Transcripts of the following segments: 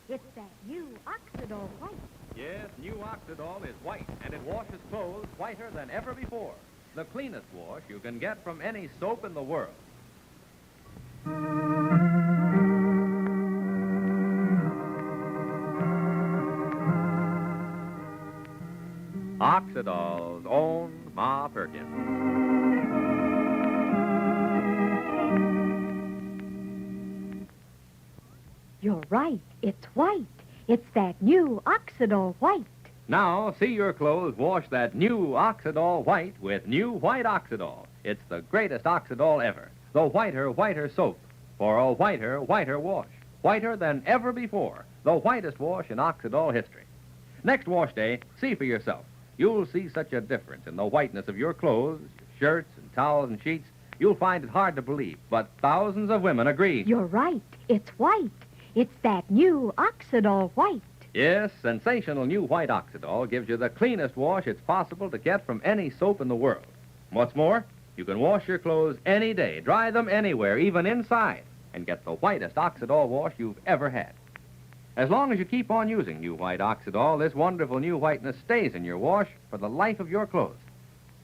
It's that new Oxidol white. Yes, new Oxidol is white, and it washes clothes whiter than ever before. The cleanest wash you can get from any soap in the world. Oxidol's own Ma Perkins. You're right. It's white. It's that new Oxidol white. Now, see your clothes wash that new Oxidol white with new white Oxidol. It's the greatest Oxidol ever. The whiter soap for a whiter wash. Whiter than ever before. The whitest wash in Oxidol history. Next wash day, see for yourself. You'll see such a difference in the whiteness of your clothes, your shirts and towels and sheets. You'll find it hard to believe, but thousands of women agree. You're right. It's white. It's that new Oxidol white. Yes, sensational new white Oxidol gives you the cleanest wash it's possible to get from any soap in the world. What's more, you can wash your clothes any day, dry them anywhere, even inside, and get the whitest Oxidol wash you've ever had. As long as you keep on using new white Oxidol, this wonderful new whiteness stays in your wash for the life of your clothes.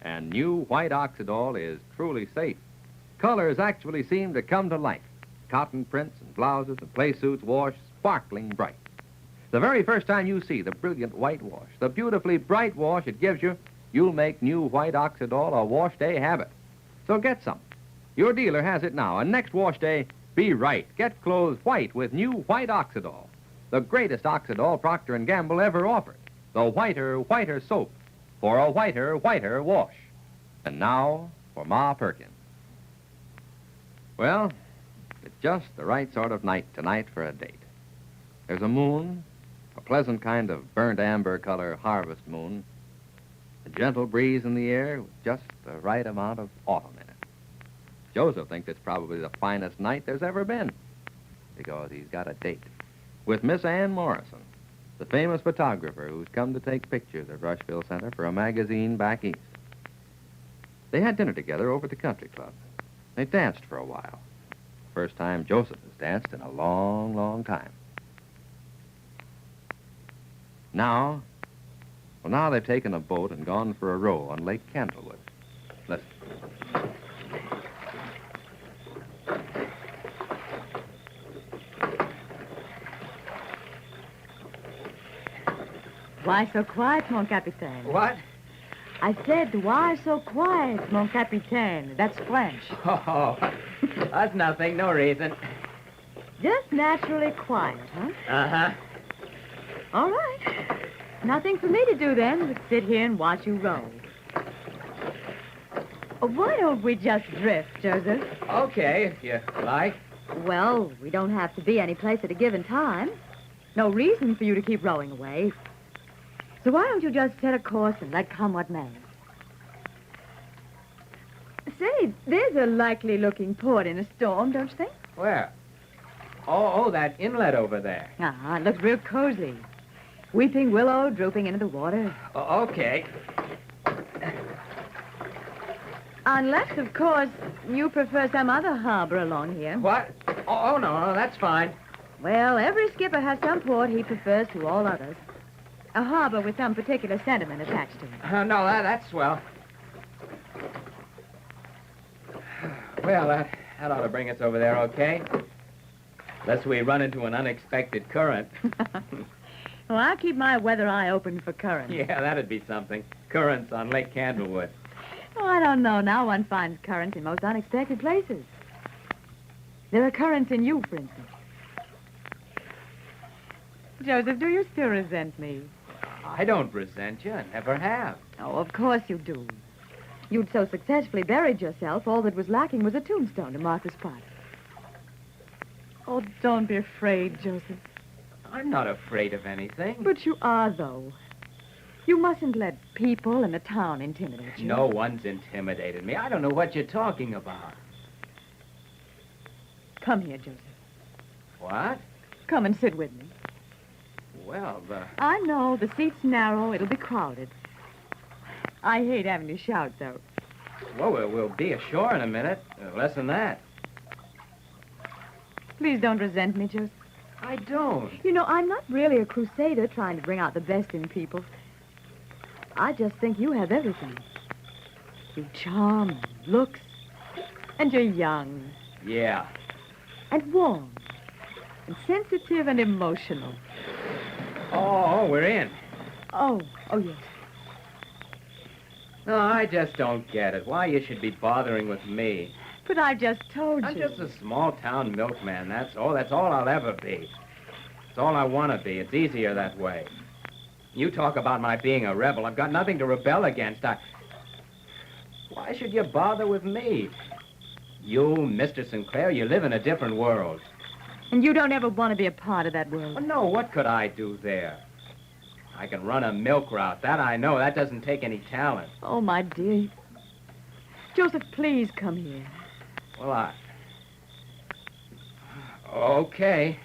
And new white Oxidol is truly safe. Colors actually seem to come to life. Cotton prints and blouses and play suits wash sparkling bright. The very first time you see the brilliant white wash, the beautifully bright wash it gives you, you'll make new white Oxidol a wash day habit. So get some. Your dealer has it now, and next wash day, be right. Get clothes white with new white Oxidol. The greatest Oxidol Procter & Gamble ever offered. The whiter soap for a whiter wash. And now for Ma Perkins. Well, it's just the right sort of night tonight for a date. There's a moon, a pleasant kind of burnt amber color harvest moon, a gentle breeze in the air with just the right amount of autumn in it. Joseph thinks it's probably the finest night there's ever been because he's got a date with Miss Ann Morrison, the famous photographer who's come to take pictures at Rushville Center for a magazine back east. They had dinner together over at the country club. They danced for a while. First time Joseph has danced in a long time. Now they've taken a boat and gone for a row on Lake Candlewood. Listen. Why so quiet, mon capitaine? What? I said, why so quiet, mon capitaine? That's French. Oh, that's nothing. No reason. Just naturally quiet, huh? Uh-huh. All right. Nothing for me to do then but sit here and watch you row. Why don't we just drift, Joseph? Okay, if you like. Well, we don't have to be any place at a given time. No reason for you to keep rowing away. So why don't you just set a course and let come what may? Say, there's a likely-looking port in a storm, don't you think? Where? Oh, that inlet over there. Ah, it looks real cozy. Weeping willow drooping into the water. Okay. Unless, of course, you prefer some other harbor along here. What? Oh, no, that's fine. Well, every skipper has some port he prefers to all others. A harbor with some particular sentiment attached to it. No, that's swell. Well, that ought to bring us over there, okay? Unless we run into an unexpected current. Well, I'll keep my weather eye open for currents. Yeah, that'd be something. Currents on Lake Candlewood. Oh, I don't know. Now one finds currents in most unexpected places. There are currents in you, for instance. Joseph, do you still resent me? I don't resent you. I never have. Oh, of course you do. You'd so successfully buried yourself, all that was lacking was a tombstone to mark the spot. Oh, don't be afraid, Joseph. I'm not afraid of anything. But you are, though. You mustn't let people in the town intimidate you. No one's intimidated me. I don't know what you're talking about. Come here, Joseph. What? Come and sit with me. Well, I know, the seat's narrow. It'll be crowded. I hate having to shout, though. Well, we'll be ashore in a minute. Less than that. Please don't resent me, Joseph. I don't. You know, I'm not really a crusader trying to bring out the best in people. I just think you have everything. You charm, and looks, and you're young, Yeah. and warm, and sensitive and emotional. Oh, we're in. Oh, yes. No, I just don't get it. Why you should be bothering with me. But I've just told I'm you. just a small-town milkman, that's all. That's all I'll ever be. It's all I want to be. It's easier that way. You talk about my being a rebel. I've got nothing to rebel against. Why should you bother with me? You, Mr. Sinclair, you live in a different world. And you don't ever want to be a part of that world. Well, no, what could I do there? I can run a milk route. That I know. That doesn't take any talent. Oh, my dear. Joseph, please come here. Well, Okay.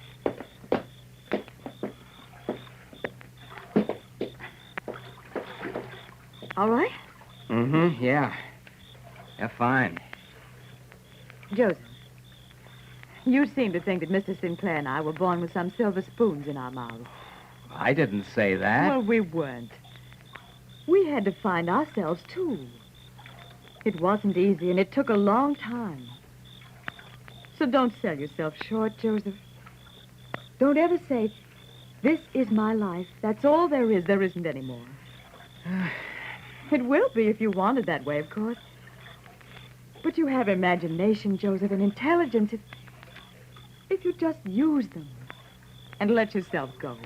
All right? Mm-hmm, yeah. Yeah, fine. Joseph, you seem to think that Mr. Sinclair and I were born with some silver spoons in our mouths. I didn't say that. Well, we weren't. We had to find ourselves, too. It wasn't easy, and it took a long time. So don't sell yourself short, Joseph. Don't ever say, this is my life. That's all there is. There isn't any more. It will be if you want it that way, of course. But you have imagination, Joseph, and intelligence if you just use them and let yourself go.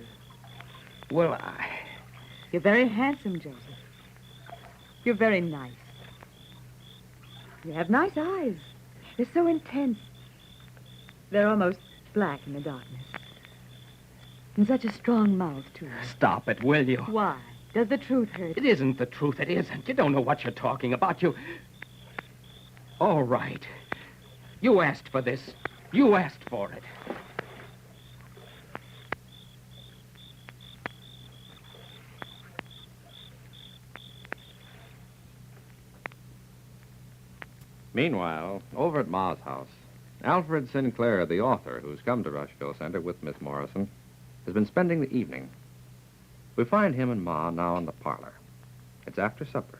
Well, You're very handsome, Joseph. You're very nice. You have nice eyes. They're so intense. They're almost black in the darkness. And such a strong mouth, too. Stop it, will you? Why? Does the truth hurt? It isn't the truth. It isn't. You don't know what you're talking about. All right. You asked for this. You asked for it. Meanwhile, over at Ma's house, Alfred Sinclair, the author, who's come to Rushville Center with Miss Morrison, has been spending the evening. We find him and Ma now in the parlor. It's after supper.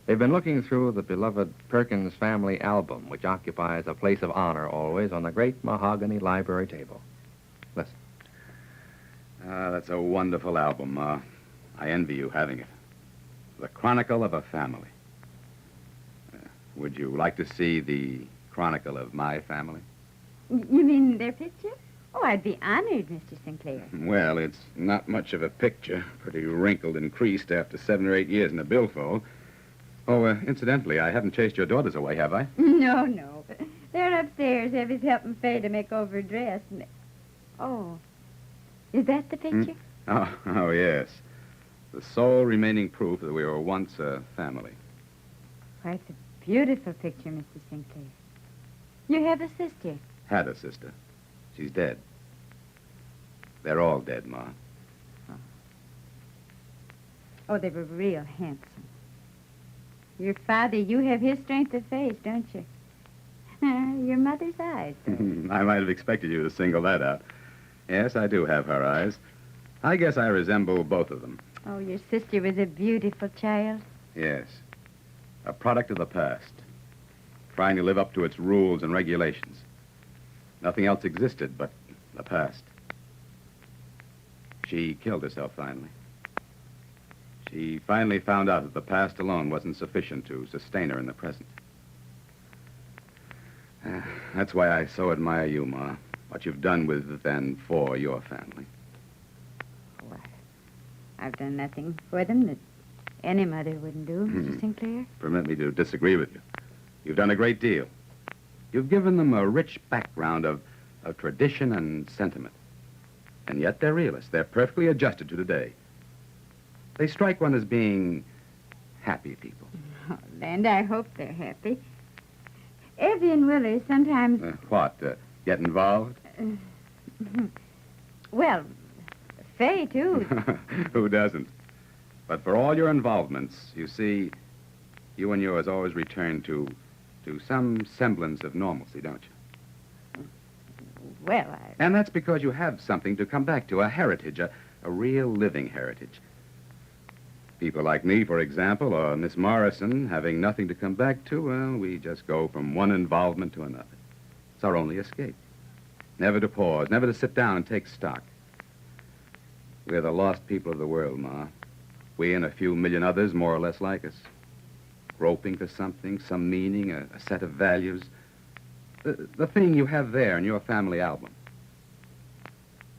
They've been looking through the beloved Perkins family album, which occupies a place of honor always on the great mahogany library table. Listen. That's a wonderful album, Ma. I envy you having it. The Chronicle of a Family. Would you like to see the Chronicle of my family? You mean their picture? Oh, I'd be honored, Mr. Sinclair. Well, it's not much of a picture. Pretty wrinkled and creased after 7 or 8 years in a billfold. Oh, incidentally, I haven't chased your daughters away, have I? No. They're upstairs. Evie's helping Faye to make over her dress. Oh, is that the picture? Oh, yes. The sole remaining proof that we were once a family. Why, it's a beautiful picture, Mr. Sinclair. You have a sister. Had a sister. She's dead. They're all dead, Ma. Oh, they were real handsome. Your father, you have his strength of face, don't you? Your mother's eyes, though. I might have expected you to single that out. Yes, I do have her eyes. I guess I resemble both of them. Oh, your sister was a beautiful child. Yes. A product of the past. Trying to live up to its rules and regulations. Nothing else existed but the past. She killed herself finally. She finally found out that the past alone wasn't sufficient to sustain her in the present. That's why I so admire you, Ma. What you've done with and for your family. Well, I've done nothing for them that any mother wouldn't do, Mr. Sinclair. Permit me to disagree with you. You've done a great deal. You've given them a rich background of tradition and sentiment. And yet they're realists. They're perfectly adjusted to today. They strike one as being happy people. Oh, and I hope they're happy. Evie and Willie sometimes... Get involved? Well, Faye, too. Who doesn't? But for all your involvements, you see, you and yours always return to some semblance of normalcy, don't you? Well, And that's because you have something to come back to, a heritage, a real living heritage. People like me, for example, or Miss Morrison, having nothing to come back to, well, we just go from one involvement to another. It's our only escape. Never to pause, never to sit down and take stock. We're the lost people of the world, Ma. We and a few million others more or less like us. Groping for something, some meaning, a set of values. The thing you have there in your family album.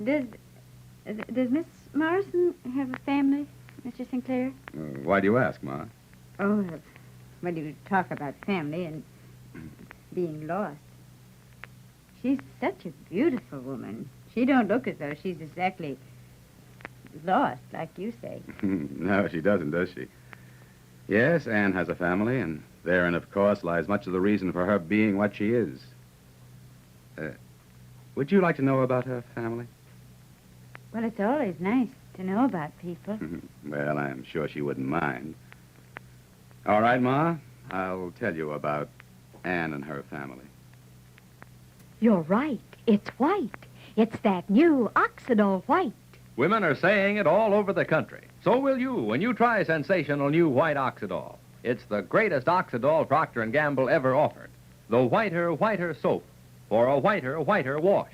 does Miss Morrison have a family, Mr. Sinclair? Why do you ask, Ma? Oh, well, you talk about family and being lost. She's such a beautiful woman. She don't look as though she's exactly lost, like you say. No, she doesn't, does she? Yes, Anne has a family, and therein, of course, lies much of the reason for her being what she is. Would you like to know about her family? Well, it's always nice to know about people. Well, I'm sure she wouldn't mind. All right, Ma, I'll tell you about Anne and her family. You're right. It's white. It's that new Oxidol white. Women are saying it all over the country. So will you when you try sensational new white Oxidol. It's the greatest Oxidol Procter & Gamble ever offered. The whiter soap for a whiter wash.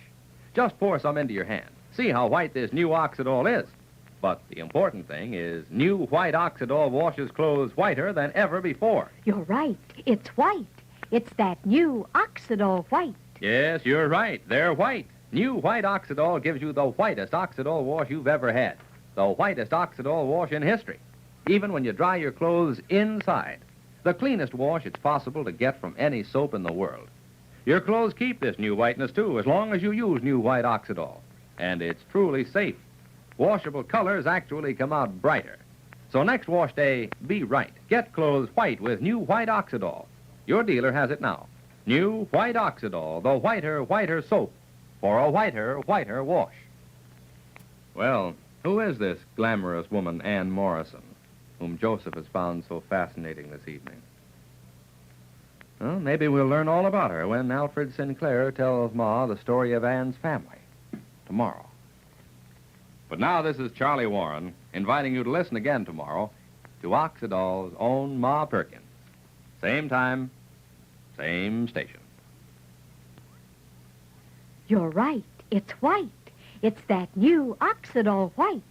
Just pour some into your hand. See how white this new Oxidol is. But the important thing is new white Oxidol washes clothes whiter than ever before. You're right. It's white. It's that new Oxidol white. Yes, you're right. They're white. New white Oxidol gives you the whitest Oxidol wash you've ever had. The whitest Oxidol wash in history. Even when you dry your clothes inside. The cleanest wash it's possible to get from any soap in the world. Your clothes keep this new whiteness, too, as long as you use new white Oxidol. And it's truly safe. Washable colors actually come out brighter. So next wash day, be right. Get clothes white with new white Oxidol. Your dealer has it now. New white Oxidol, the whiter soap for a whiter wash. Well, who is this glamorous woman, Anne Morrison, whom Joseph has found so fascinating this evening? Well, maybe we'll learn all about her when Alfred Sinclair tells Ma the story of Anne's family tomorrow. But now this is Charlie Warren inviting you to listen again tomorrow to Oxidol's own Ma Perkins. Same time, same station. You're right. It's white. It's that new Oxidol white.